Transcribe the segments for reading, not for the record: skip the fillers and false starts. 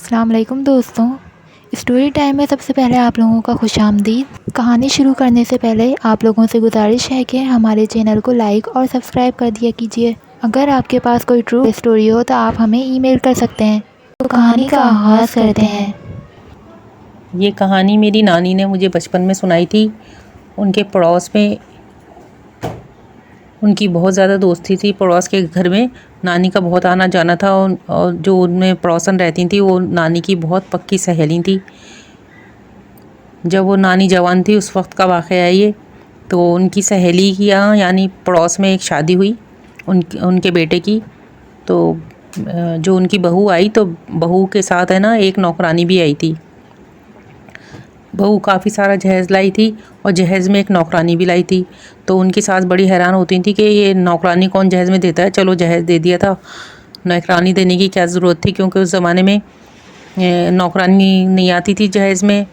अस्सलाम वालेकुम दोस्तों। स्टोरी टाइम में सबसे पहले आप लोगों का खुशामदीद। कहानी शुरू करने से पहले आप लोगों से गुजारिश है कि हमारे चैनल को लाइक और सब्सक्राइब कर दिया कीजिए। अगर आपके पास कोई ट्रू स्टोरी हो तो आप हमें ईमेल कर सकते हैं। तो कहानी का आगाज़ करते हैं। ये कहानी मेरी नानी ने मुझे बचपन में सुनाई थी। उनके पड़ोस में उनकी बहुत ज़्यादा दोस्ती थी। पड़ोस के घर में नानी का बहुत आना जाना था और जो उनमें पड़ोसन रहती थी वो नानी की बहुत पक्की सहेली थी। जब वो नानी जवान थी उस वक्त का वाक़या है ये। तो उनकी सहेली की यहाँ यानी पड़ोस में एक शादी हुई उनके बेटे की। तो जो उनकी बहू आई तो बहू के साथ है ना एक नौकरानी भी आई थी। बहू काफ़ी सारा जहेज़ लाई थी और जहेज़ में एक नौकरानी भी लाई थी। तो उनकी सास बड़ी हैरान होती थी कि ये नौकरानी कौन जहेज़ में देता है, चलो जहेज़ दे दिया था। नौकरानी देने की क्या ज़रूरत थी, क्योंकि उस ज़माने में नौकरानी नहीं आती थी जहेज़ में।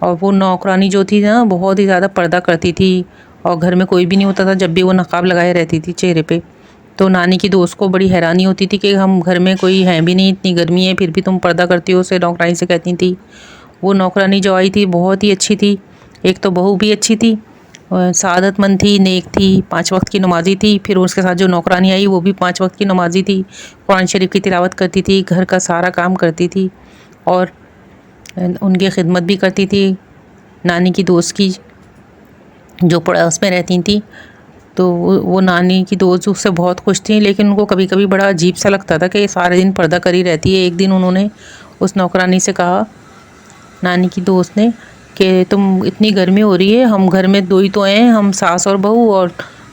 और वो नौकरानी जो थी ना बहुत ही ज़्यादा पर्दा करती थी और घर में कोई भी नहीं होता था जब भी वो नकाब लगाए रहती थी चेहरे पे। तो नानी की दोस्त को बड़ी हैरानी होती थी कि हम घर में कोई है भी नहीं, इतनी गर्मी है फिर भी तुम पर्दा करती हो, उसे नौकरानी से कहती थी। वो नौकरानी जो आई थी बहुत ही अच्छी थी। एक तो बहू भी अच्छी थी, सआदतमंद थी, नेक थी, 5 वक्त की नमाज़ी थी। फिर उसके साथ जो नौकरानी आई वो भी 5 वक्त की नमाज़ी थी, कुरान शरीफ की तिलावत करती थी, घर का सारा काम करती थी और उनकी खिदमत भी करती थी नानी की दोस्त की जो पड़ोस में रहती थी। तो वो नानी की दोस्त उससे बहुत खुश थी, लेकिन उनको कभी कभी बड़ा अजीब सा लगता था कि सारे दिन पर्दा करी रहती है। एक दिन उन्होंने उस नौकरानी से कहा, नानी की दोस्त ने, कि तुम इतनी गर्मी हो रही है, हम घर में 2 ही तो हैं, हम सास और बहू, और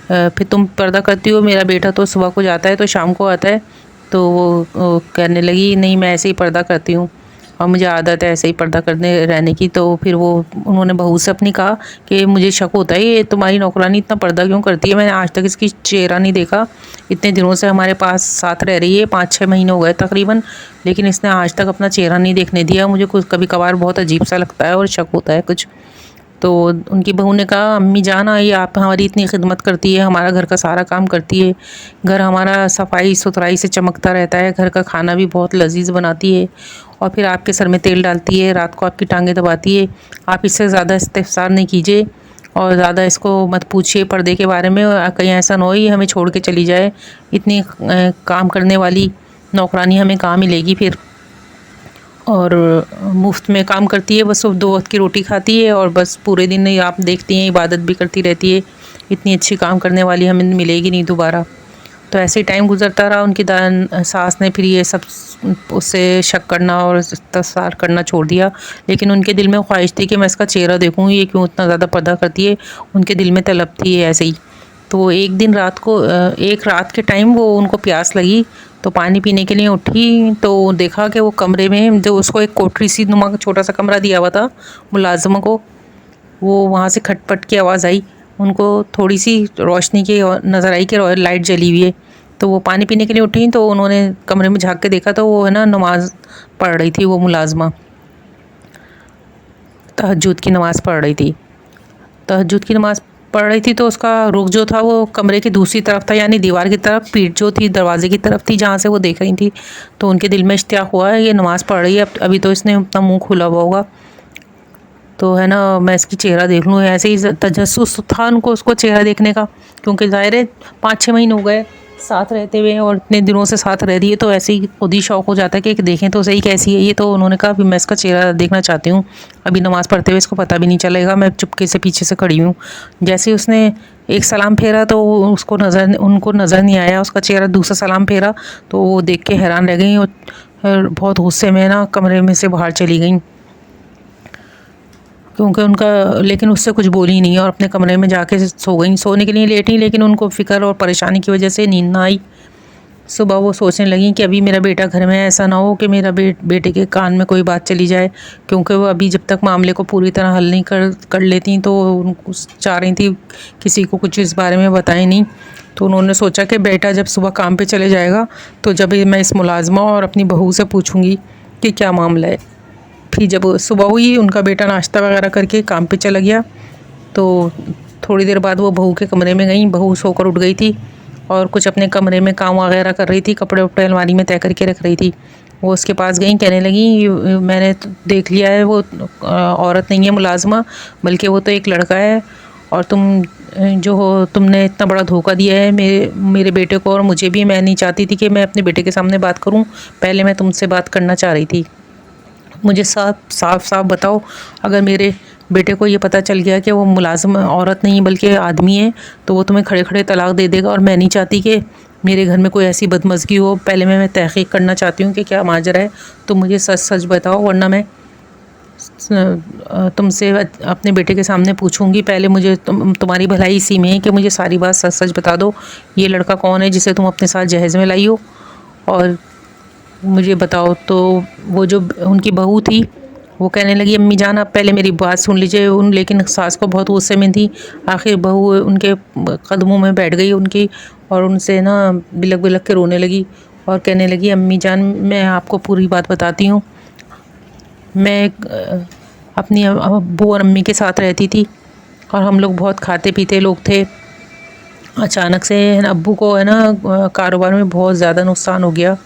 फिर तुम पर्दा करती हो। मेरा बेटा तो सुबह को जाता है तो शाम को आता है। तो वो कहने लगी, नहीं मैं ऐसे ही पर्दा करती हूँ और मुझे आदत है ऐसे ही पर्दा करने रहने की। तो फिर वो उन्होंने बहू से अपनी कहा कि मुझे शक होता है ये तुम्हारी नौकरानी इतना पर्दा क्यों करती है, मैंने आज तक इसकी चेहरा नहीं देखा। इतने दिनों से हमारे पास साथ रह रही है, 5-6 महीने हो गए तकरीबन, लेकिन इसने आज तक अपना चेहरा नहीं देखने दिया। मुझे कुछ कभी कभार बहुत अजीब सा लगता है और शक होता है कुछ। तो उनकी बहू ने कहा, अम्मी जान ये आप हमारी इतनी खिदमत करती है, हमारा घर का सारा काम करती है, घर हमारा सफाई सुथराई से चमकता रहता है, घर का खाना भी बहुत लजीज बनाती है और फिर आपके सर में तेल डालती है, रात को आपकी टांगें दबाती है। आप इससे ज़्यादा इस्तिफसार नहीं कीजिए और ज़्यादा इसको मत पूछिए पर्दे के बारे में, कहीं ऐसा ना हो ये हमें छोड़ के चली जाए। इतनी काम करने वाली नौकरानी हमें कहाँ मिलेगी फिर। और मुफ्त में काम करती है, बस 2 वक्त की रोटी खाती है और बस पूरे दिन आप देखती हैं इबादत भी करती रहती है। इतनी अच्छी काम करने वाली हमें मिलेगी नहीं दोबारा। तो ऐसे ही टाइम गुजरता रहा। उनकी सास ने फिर ये सब उससे शक करना और इस्तफसार करना छोड़ दिया, लेकिन उनके दिल में ख्वाहिश थी कि मैं इसका चेहरा देखूँ, ये क्यों इतना ज़्यादा पर्दा करती है। उनके दिल में तलब थी ऐसे ही। तो एक दिन एक रात के टाइम वो उनको प्यास लगी तो पानी पीने के लिए उठी तो देखा कि वो कमरे में जो उसको एक कोठरी सी नुमा छोटा सा कमरा दिया हुआ था मुलाजमों को, वो वहाँ से खटपट की आवाज़ आई। उनको थोड़ी सी रोशनी की नज़र आई कि लाइट जली हुई है। तो वो पानी पीने के लिए उठी तो उन्होंने कमरे में झाँक के देखा तो वो है ना नमाज़ पढ़ रही थी। वो मुलाजमा तहज्जुद की नमाज़ पढ़ रही थी। तहज्जुद की नमाज़ पढ़ रही थी तो उसका रुख जो था वो कमरे की दूसरी तरफ था, यानी दीवार की तरफ। पीठ जो थी दरवाजे की तरफ थी जहाँ से वो देख रही थी। तो उनके दिल में इश्तियाक हुआ है ये नमाज़ पढ़ रही है, अभी तो इसने अपना मुंह खुला हुआ होगा, तो है ना मैं इसकी चेहरा देख लूँ। ऐसे ही तजस्सुस था उनको उसको चेहरा देखने का, क्योंकि ज़ाहिर है 5-6 महीने हो गए साथ रहते हुए और इतने दिनों से साथ रह रही है, तो ऐसे ही खुद ही शौक़ हो जाता है कि देखें तो सही कैसी है ये। तो उन्होंने कहा अभी मैं इसका चेहरा देखना चाहती हूँ, अभी नमाज़ पढ़ते हुए इसको पता भी नहीं चलेगा, मैं चुपके से पीछे से खड़ी हूँ। जैसे उसने एक सलाम फेरा तो उनको नज़र नहीं आया उसका चेहरा। दूसरा सलाम फेरा तो वो देख के हैरान रह गई और बहुत गुस्से में ना कमरे में से बाहर चली गई, क्योंकि लेकिन उससे कुछ बोली नहीं और अपने कमरे में जाके सो गई। सोने के लिए लेटी, लेकिन उनको फ़िक्र और परेशानी की वजह से नींद ना आई। सुबह वो सोचने लगी कि अभी मेरा बेटा घर में है, ऐसा ना हो कि मेरा बेटे के कान में कोई बात चली जाए, क्योंकि वो अभी जब तक मामले को पूरी तरह हल नहीं कर लेती तो उनको चाह रही थी किसी को कुछ इस बारे में बताए नहीं। तो उन्होंने सोचा कि बेटा जब सुबह काम पे चले जाएगा तो जब मैं इस मुलाजमा और अपनी बहू से पूछूंगी कि क्या मामला है। फिर जब सुबह हुई उनका बेटा नाश्ता वगैरह करके काम पे चला गया, तो थोड़ी देर बाद वो बहू के कमरे में गई। बहू सोकर उठ गई थी और कुछ अपने कमरे में काम वगैरह कर रही थी, कपड़े वपड़े अलमारी में तय करके रख रही थी। वो उसके पास गई, कहने लगी मैंने तो देख लिया है, वो औरत नहीं है मुलाजमा, बल्कि वो तो एक लड़का है, और तुम जो हो, तुमने इतना बड़ा धोखा दिया है मेरे बेटे को और मुझे भी। मैं नहीं चाहती थी कि मैं अपने बेटे के सामने बात करूं, पहले मैं तुमसे बात करना चाह रही थी। मुझे साफ साफ बताओ, अगर मेरे बेटे को ये पता चल गया कि वो मुलाजिम औरत नहीं बल्कि आदमी है, तो वो तुम्हें खड़े खड़े तलाक दे देगा, और मैं नहीं चाहती कि मेरे घर में कोई ऐसी बदमज़गी हो। पहले मैं तहक़ीक़ करना चाहती हूँ कि क्या माजरा है, तो मुझे सच सच बताओ, वरना मैं तुमसे अपने बेटे के सामने पूछूंगी। पहले मुझे तुम्हारी भलाई इसी में है कि मुझे सारी बात सच सच बता दो। ये लड़का कौन है जिसे तुम अपने साथ जहेज़ में लाई हो, और मुझे बताओ। तो वो जो उनकी बहू थी वो कहने लगी, अम्मी जान आप पहले मेरी बात सुन लीजिए। लेकिन सास को बहुत गुस्से में थी। आखिर बहू उनके कदमों में बैठ गई उनकी, और उनसे ना बिलक बिलक के रोने लगी और कहने लगी, अम्मी जान मैं आपको पूरी बात बताती हूँ। मैं अपनी अब्बू और अम्मी के साथ रहती थी, और हम लोग बहुत खाते पीते लोग थे। अचानक से अब्बू को है ना कारोबार में बहुत ज़्यादा नुकसान हो गया,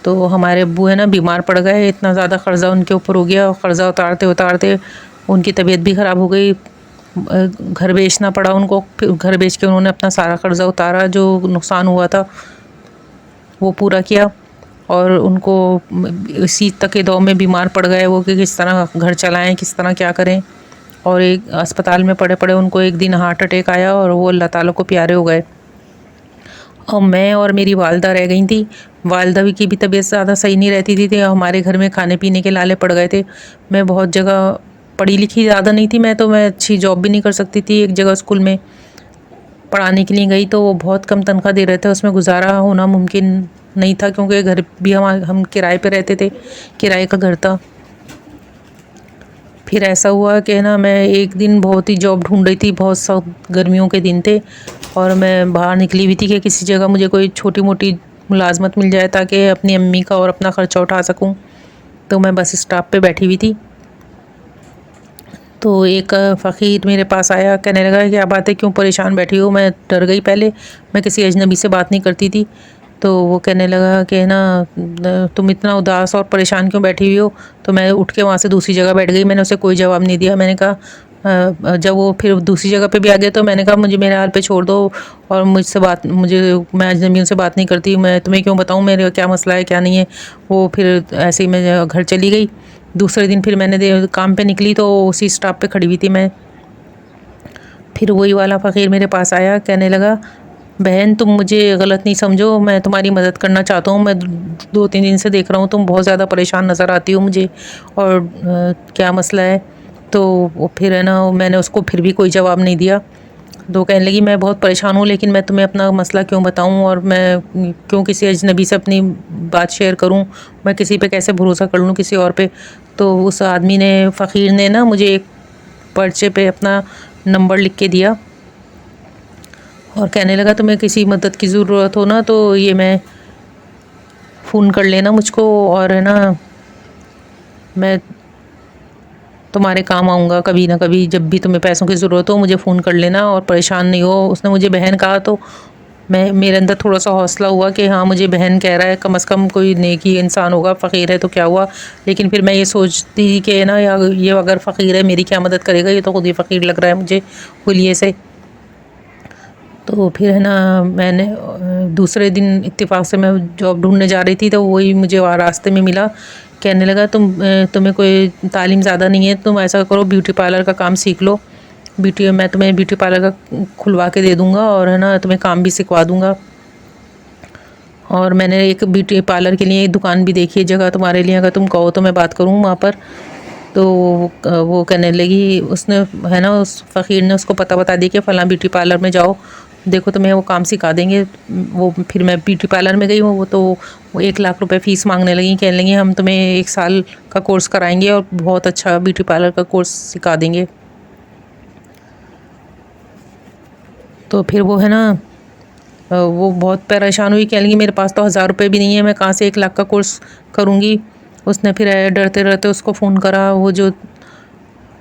तो हमारे अब्बू है ना बीमार पड़ गए। इतना ज़्यादा कर्ज़ा उनके ऊपर हो गया, और कर्ज़ा उतारते उतारते उनकी तबीयत भी ख़राब हो गई। घर बेचना पड़ा उनको। फिर घर बेच के उन्होंने अपना सारा कर्ज़ा उतारा, जो नुकसान हुआ था वो पूरा किया, और उनको इसी तक के दौर में बीमार पड़ गए वो कि किस तरह घर चलाएं, किस तरह क्या करें। और एक अस्पताल में पड़े पड़े उनको एक दिन हार्ट अटैक आया, और वो अल्लाह ताला को प्यारे हो गए। और मैं और मेरी वालदा रह गई थी। वालदा की भी तबीयत ज़्यादा सही नहीं रहती थी, तो हमारे घर में खाने पीने के लाले पड़ गए थे। मैं बहुत जगह पढ़ी लिखी ज़्यादा नहीं थी, मैं अच्छी जॉब भी नहीं कर सकती थी। एक जगह स्कूल में पढ़ाने के लिए गई, तो वो बहुत कम तनख्वाह दे रहे थे, उसमें गुजारा होना मुमकिन नहीं था, क्योंकि घर भी हम किराए पे रहते थे, किराए का घर था। फिर ऐसा हुआ कि ना मैं एक दिन बहुत ही जॉब ढूंढ रही थी, बहुत सख्त गर्मियों के दिन थे, और मैं बाहर निकली हुई थी कि किसी जगह मुझे कोई छोटी मोटी मुलाजमत मिल जाए ताकि अपनी अम्मी का और अपना ख़र्चा उठा सकूं। तो मैं बस स्टॉप पे बैठी हुई थी, तो एक फ़कीर मेरे पास आया, कहने लगा क्या बात है, क्यों परेशान बैठी हो। मैं डर गई पहले, मैं किसी अजनबी से बात नहीं करती थी। तो वो कहने लगा कि ना तुम इतना उदास और परेशान क्यों बैठी हुई हो। तो मैं उठ के वहाँ से दूसरी जगह बैठ गई। मैंने उसे कोई जवाब नहीं दिया। मैंने कहा जब वो फिर दूसरी जगह पे भी आ गया, तो मैंने कहा मुझे मेरे हाल पे छोड़ दो, और मैं अजनबियों से बात नहीं करती, मैं तुम्हें क्यों बताऊँ मेरे क्या मसला है क्या नहीं है। वो फिर ऐसे ही मैं घर चली गई। दूसरे दिन फिर मैंने काम पे निकली, तो उसी स्टॉप पे खड़ी हुई थी मैं। फिर वही वाला फ़कीर मेरे पास आया, कहने लगा, बहन तुम मुझे गलत नहीं समझो, मैं तुम्हारी मदद करना चाहता हूँ। मैं 2-3 दिन से देख रहा हूँ तुम बहुत ज़्यादा परेशान नज़र आती हो मुझे, और क्या मसला है। तो वो फिर है ना, मैंने उसको फिर भी कोई जवाब नहीं दिया। तो कहने लगी, मैं बहुत परेशान हूँ, लेकिन मैं तुम्हें अपना मसला क्यों बताऊँ, और मैं क्यों किसी अजनबी से अपनी बात शेयर करूँ। मैं किसी पे कैसे भरोसा कर लूँ किसी और पे। तो उस आदमी ने, फ़कीर ने ना मुझे एक पर्चे पे अपना नंबर लिख के दिया, और कहने लगा तुम्हें किसी मदद की ज़रूरत हो ना, तो ये मैं फ़ोन कर लेना मुझको, और है ना मैं तुम्हारे काम आऊँगा कभी ना कभी। जब भी तुम्हें पैसों की ज़रूरत हो मुझे फ़ोन कर लेना, और परेशान नहीं हो। उसने मुझे बहन कहा, तो मेरे अंदर थोड़ा सा हौसला हुआ कि हाँ मुझे बहन कह रहा है, कम से कम कोई नेकी इंसान होगा, फ़कीर है तो क्या हुआ। लेकिन फिर मैं ये सोचती कि ना ये अगर फ़कीर है मेरी क्या मदद करेगा, ये तो खुद ही फ़कीर लग रहा है मुझे हुलिये से। तो फिर है ना मैंने दूसरे दिन इत्तेफाक से मैं जॉब ढूंढने जा रही थी, तो वही मुझे वहाँ रास्ते में मिला। कहने लगा, तुम्हें कोई तालीम ज़्यादा नहीं है, तुम ऐसा करो ब्यूटी पार्लर का काम सीख लो। मैं तुम्हें ब्यूटी पार्लर का खुलवा के दे दूँगा, और है ना तुम्हें काम भी सिखवा दूँगा। और मैंने एक ब्यूटी पार्लर के लिए दुकान भी देखी है जगह तुम्हारे लिए, अगर तुम कहो तो मैं बात करूँ वहाँ पर। तो वो कहने लगी, उसने है ना उस फ़कीर ने उसको पता बता दिया कि फ़लाँ ब्यूटी पार्लर में जाओ, देखो तुम्हें वो काम सिखा देंगे। वो फिर मैं ब्यूटी पार्लर में गई हूँ, वो 1 लाख रुपए फ़ीस मांगने लगी। कहने लगी, हम तुम्हें 1 साल का कोर्स कराएंगे और बहुत अच्छा ब्यूटी पार्लर का कोर्स सिखा देंगे। तो फिर वो है ना वो बहुत परेशान हुई, कहने लगी मेरे पास तो 1000 रुपये भी नहीं है, मैं कहाँ से 1 लाख का कोर्स करूँगी। उसने फिर डरते डरते उसको फ़ोन करा। वो जो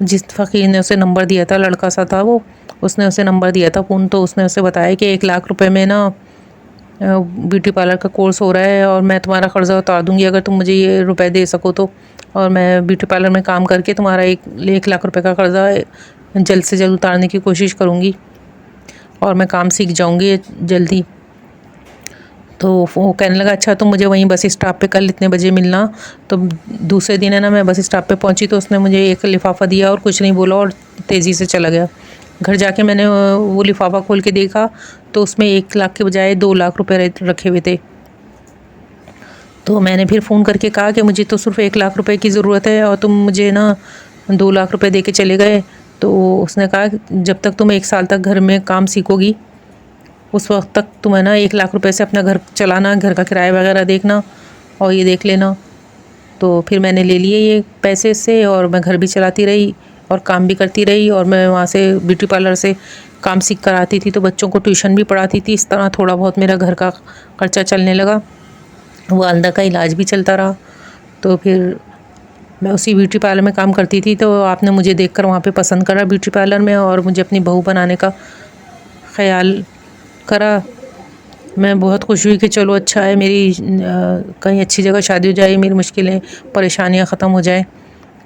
जिस फ़कीर ने उसे नंबर दिया था, लड़का सा था वो, उसने उसे नंबर दिया था फ़ोन। तो उसने उसे बताया कि 1 लाख रुपए में ना ब्यूटी पार्लर का कोर्स हो रहा है और मैं तुम्हारा कर्ज़ा उतार दूँगी अगर तुम मुझे ये रुपए दे सको तो। और मैं ब्यूटी पार्लर में काम करके तुम्हारा 1 लाख रुपए का कर्ज़ा जल्द से जल्द उतारने की कोशिश करूँगी और मैं काम सीख जाऊँगी जल्दी। तो वो कहने लगा अच्छा तुम मुझे वहीं बस स्टॉप पे कल इतने बजे मिलना। तो दूसरे दिन है ना मैं बस स्टॉप पे पहुंची तो उसने मुझे एक लिफ़ाफ़ा दिया और कुछ नहीं बोला और तेज़ी से चला गया। घर जाके मैंने वो लिफ़ाफ़ा खोल के देखा तो उसमें 1 लाख के बजाय 2 लाख रुपए रखे हुए थे। तो मैंने फिर फ़ोन करके कहा कि मुझे तो सिर्फ 1 लाख रुपए की ज़रूरत है और तुम मुझे ना 2 लाख रुपए दे के चले गए। तो उसने कहा जब तक तुम 1 साल तक घर में काम सीखोगी उस वक्त तक तुम्हें ना 1 लाख रुपए से अपना घर चलाना, घर का किराया वगैरह देखना और ये देख लेना। तो फिर मैंने ले लिए ये पैसे से और मैं घर भी चलाती रही और काम भी करती रही और मैं वहाँ से ब्यूटी पार्लर से काम सीख कर आती थी तो बच्चों को ट्यूशन भी पढ़ाती थी। इस तरह थोड़ा बहुत मेरा घर का खर्चा चलने लगा, वालदा का इलाज भी चलता रहा। तो फिर मैं उसी ब्यूटी पार्लर में काम करती थी तो आपने मुझे देखकर वहाँ पे पसंद करा ब्यूटी पार्लर में और मुझे अपनी बहू बनाने का ख़्याल करा। मैं बहुत खुश हुई कि चलो अच्छा है मेरी कहीं अच्छी जगह शादी हो जाए, मेरी मुश्किलें परेशानियां ख़त्म हो जाए।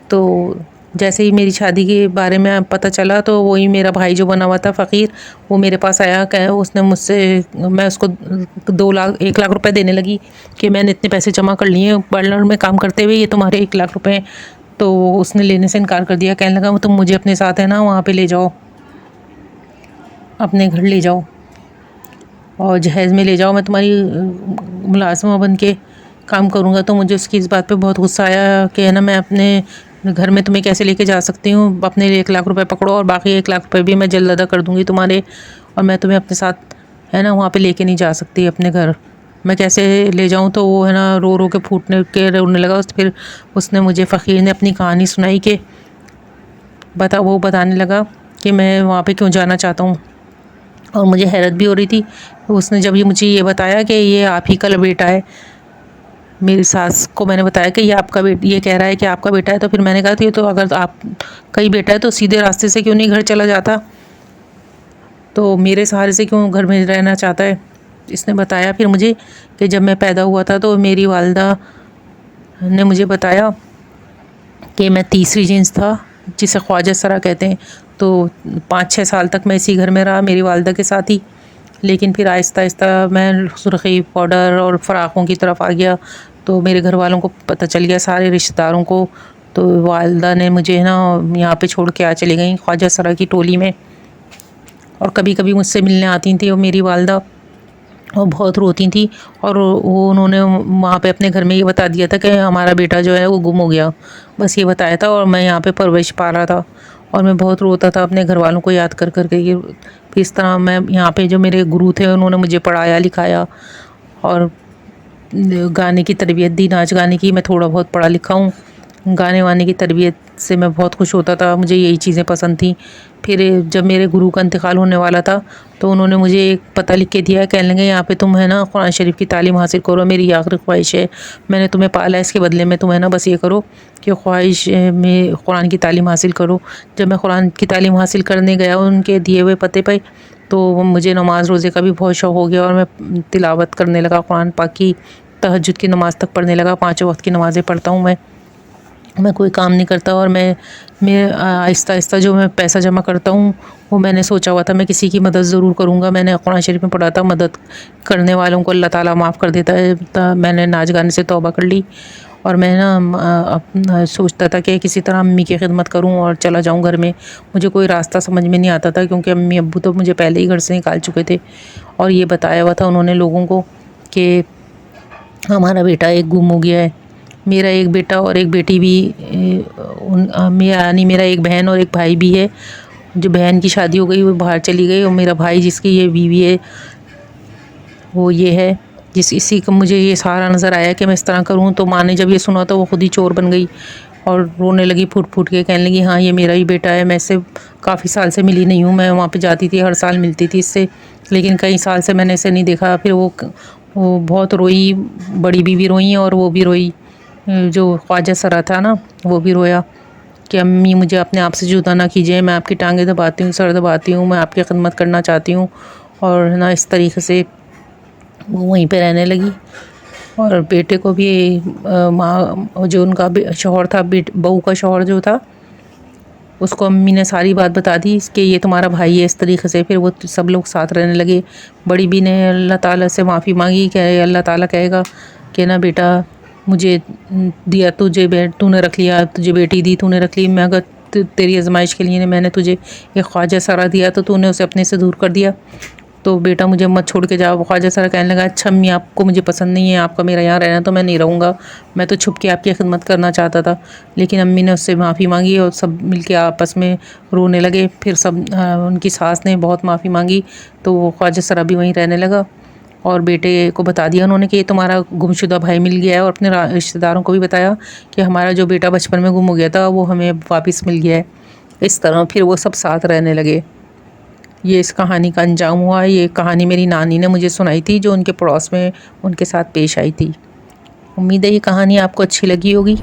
तो जैसे ही मेरी शादी के बारे में पता चला तो वही मेरा भाई जो बना हुआ था फ़कीर, वो मेरे पास आया। कह उसने मुझसे, मैं उसको 1 लाख रुपए देने लगी कि मैंने इतने पैसे जमा कर लिए पार्लर में काम करते हुए, ये तुम्हारे 1 लाख रुपए हैं। तो उसने लेने से इनकार कर दिया, कहने लगा तुम मुझे अपने साथ है ना वहाँ पे ले जाओ, अपने घर ले जाओ और जहेज़ में ले जाओ, मैं तुम्हारी मुलाज़िमा बन के काम करूँगा। तो मुझे उसकी इस बात पे बहुत गुस्सा आया कि है ना मैं अपने घर में तुम्हें कैसे लेके जा सकती हूँ। अपने लिए 1 लाख रुपए पकड़ो और बाकी 1 लाख रुपए भी मैं जल्द अदा कर दूँगी तुम्हारे, और मैं तुम्हें अपने साथ है ना वहाँ पे लेके नहीं जा सकती अपने घर। मैं कैसे ले जाऊँ? तो वो है ना रो रो के फूटने के रोने लगा। फिर उसने मुझे फ़कीर ने अपनी कहानी सुनाई कि वो बताने लगा कि मैं वहाँ पे क्यों जाना चाहता हूँ और मुझे हैरत भी हो रही थी। उसने जब मुझे ये बताया कि ये आप ही का बेटा है, मेरी सास को मैंने बताया कि ये आपका ये कह रहा है कि आपका बेटा है। तो फिर मैंने कहा ये तो अगर आप कई बेटा है तो सीधे रास्ते से क्यों नहीं घर चला जाता, तो मेरे सहारे से क्यों घर में रहना चाहता है। इसने बताया फिर मुझे कि जब मैं पैदा हुआ था तो मेरी वालदा ने मुझे बताया कि मैं तीसरी जिन्स था, जिसे ख्वाजा सरा कहते हैं। तो 5-6 साल तक मैं इसी घर में रहा मेरी वालदा के साथ ही, लेकिन फिर आहिस्ता आहिस्ता मैं सुर्ख़ी पाउडर और फ़राक़ों की तरफ आ गया। तो मेरे घर वालों को पता चल गया, सारे रिश्तेदारों को। तो वालदा ने मुझे ना यहाँ पे छोड़ के आ चली गई ख्वाजा सरा की टोली में, और कभी कभी मुझसे मिलने आती थी और मेरी वालदा और बहुत रोती थी। और वो उन्होंने वहाँ पे अपने घर में ये बता दिया था कि हमारा बेटा जो है वो गुम हो गया, बस ये बताया था। और मैं यहाँ पे परवरिश पा रहा था और मैं बहुत रोता था अपने घर वालों को याद कर कर के। फिर इस तरह मैं यहाँ पे जो मेरे गुरु थे उन्होंने मुझे पढ़ाया लिखाया और गाने की तरबियत दी, नाच गाने की। मैं थोड़ा बहुत पढ़ा लिखा हूँ, गाने वाने की तरबियत से मैं बहुत खुश होता था, मुझे यही चीज़ें पसंद थी। फिर जब मेरे गुरु का इंतकाल होने वाला था तो उन्होंने मुझे एक पता लिख के दिया, कहने लगे यहाँ पे तुम है ना कुरान शरीफ की तालीम हासिल करो, मेरी आखिरी ख्वाहिश है। मैंने तुम्हें पाला, इसके बदले में तुम है ना बस ये करो कि ख्वाहिश में कुरान की तालीम हासिल करो। जब मैं कुरान की तालीम हासिल करने गया उनके दिए हुए पते पे, तो मुझे नमाज रोज़े का भी बहुत शौक़ हो गया और मैं तिलावत करने लगा कुरान पाक की, तहज्जुद की नमाज़ तक पढ़ने लगा। 5 वक्त की नमाज़ें पढ़ता हूँ मैं कोई काम नहीं करता। और मैं आहिस्ता आहिस्ता जो मैं पैसा जमा करता हूँ वो मैंने सोचा हुआ था मैं किसी की मदद ज़रूर करूँगा। मैंने कुरान शरीफ में पढ़ा था मदद करने वालों को अल्लाह ताला माफ़ कर देता है। मैंने नाच गाने से तौबा कर ली और मैं ना सोचता था कि किसी तरह अम्मी की खिदमत करूं और चला जाऊं घर में। मुझे कोई रास्ता समझ में नहीं आता था क्योंकि अम्मी अब्बू तो मुझे पहले ही घर से निकाल चुके थे और ये बताया हुआ था उन्होंने लोगों को कि हमारा बेटा एक गुम हो गया है। मेरा एक बेटा और एक बेटी भी यानी मेरा एक बहन और एक भाई भी है। जो बहन की शादी हो गई वो बाहर चली गई और मेरा भाई जिसकी ये बीवी है वो ये है। इसी का मुझे ये सहारा नज़र आया कि मैं इस तरह करूँ। तो माँ ने जब ये सुना तो वो खुद ही चोर बन गई और रोने लगी फूट फूट के, कहने लगी हाँ ये मेरा ही बेटा है, मैं इससे काफ़ी साल से मिली नहीं हूँ। मैं वहाँ पे जाती थी, हर साल मिलती थी इससे, लेकिन कई साल से मैंने इसे नहीं देखा। फिर वो बहुत रोई, बड़ी बीवी रोई और वो भी रोई, जो ख्वाजा सरा था ना वो भी रोया कि अम्मी मुझे अपने आप से जुदा ना कीजिए, मैं आपकी टांगें दबाती हूँ, सर दबाती हूँ, मैं आपकी खिदमत करना चाहती हूँ। और ना इस तरीके से वो वहीं पे रहने लगी। और बेटे को भी माँ जो उनका शौहर था, बहू का शौहर जो था, उसको अम्मी ने सारी बात बता दी कि ये तुम्हारा भाई है, इस तरीके से। फिर वो सब लोग साथ रहने लगे। बड़ी बी ने अल्लाह ताला से माफ़ी मांगी कि अल्लाह ताला कहेगा कि ना बेटा, मुझे दिया तुझे, तूने रख लिया, तुझे बेटी दी, तूने रख ली। मैं अगर तेरी आजमाइश के लिए मैंने तुझे एक ख्वाजा सरा दिया तो तूने उसे अपने से दूर कर दिया। तो बेटा मुझे मत छोड़ के जाओ। ख्वाजा सरा कहने लगा, अच्छा अम्मी आपको मुझे पसंद नहीं है, आपका मेरा यहाँ रहना, तो मैं नहीं रहूँगा। मैं तो छुप के आपकी खिदमत करना चाहता था। लेकिन अम्मी ने उससे माफ़ी मांगी और सब मिलके आपस में रोने लगे। फिर सब उनकी सास ने बहुत माफ़ी मांगी तो वो ख्वाजा सरा भी वहीं रहने लगा। और बेटे को बता दिया उन्होंने कि ये तुम्हारा गुमशुदा भाई मिल गया है। और अपने रिश्तेदारों को भी बताया कि हमारा जो बेटा बचपन में गुम हो गया था वो हमें वापस मिल गया है। इस तरह फिर वो सब साथ रहने लगे। ये इस कहानी का अंजाम हुआ। ये कहानी मेरी नानी ने मुझे सुनाई थी, जो उनके पड़ोस में उनके साथ पेश आई थी। उम्मीद है ये कहानी आपको अच्छी लगी होगी।